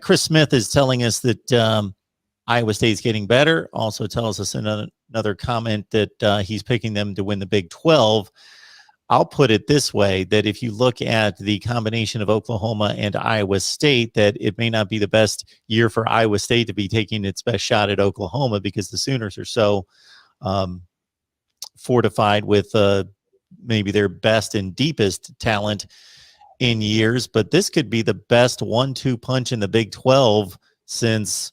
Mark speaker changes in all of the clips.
Speaker 1: Chris Smith is telling us that Iowa State's getting better. Also tells us another comment that he's picking them to win the Big 12. I'll put it this way, that if you look at the combination of Oklahoma and Iowa State, that it may not be the best year for Iowa State to be taking its best shot at Oklahoma, because the Sooners are so fortified with maybe their best and deepest talent in years. But this could be the best 1-2 punch in the Big 12 since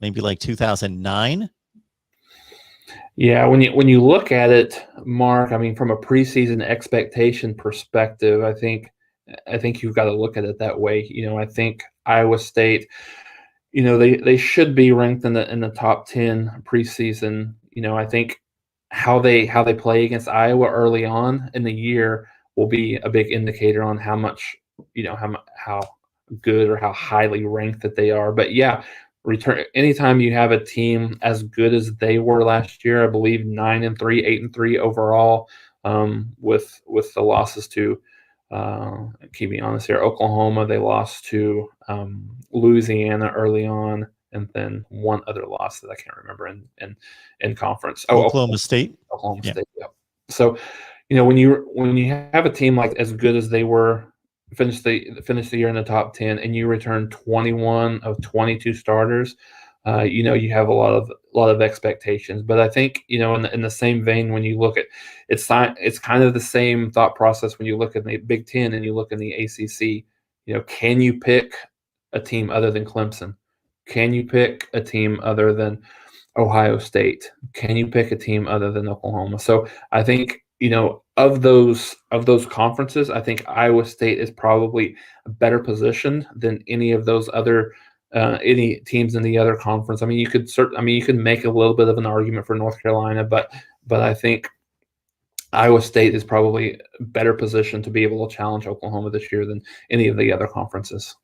Speaker 1: maybe like 2009.
Speaker 2: Yeah, when you look at it, Mark, I mean, from a preseason expectation perspective, I think you've got to look at it that way. I think Iowa State, they should be ranked in the top 10 preseason. I think how they play against Iowa early on in the year will be a big indicator on how much, how good or how highly ranked that they are. But yeah, anytime you have a team as good as they were last year, I believe 9-3, 8-3 overall, with the losses to, keep me honest here, Oklahoma, they lost to Louisiana early on, and then one other loss that I can't remember in conference.
Speaker 1: Oklahoma State.
Speaker 2: Oklahoma State. Yeah. So, when you have a team like as good as they were, finish the year in the top 10, and you return 21 of 22 starters, you have a lot of expectations. But I think, in the same vein, when you look at it's kind of the same thought process when you look at the Big Ten and you look in the ACC. Can you pick a team other than Clemson? Can you pick a team other than Ohio State? Can you pick a team other than Oklahoma? So I think, of those conferences, I think Iowa State is probably better positioned than any of those other any teams in the other conference. I mean, you could make a little bit of an argument for North Carolina, but I think Iowa State is probably better positioned to be able to challenge Oklahoma this year than any of the other conferences.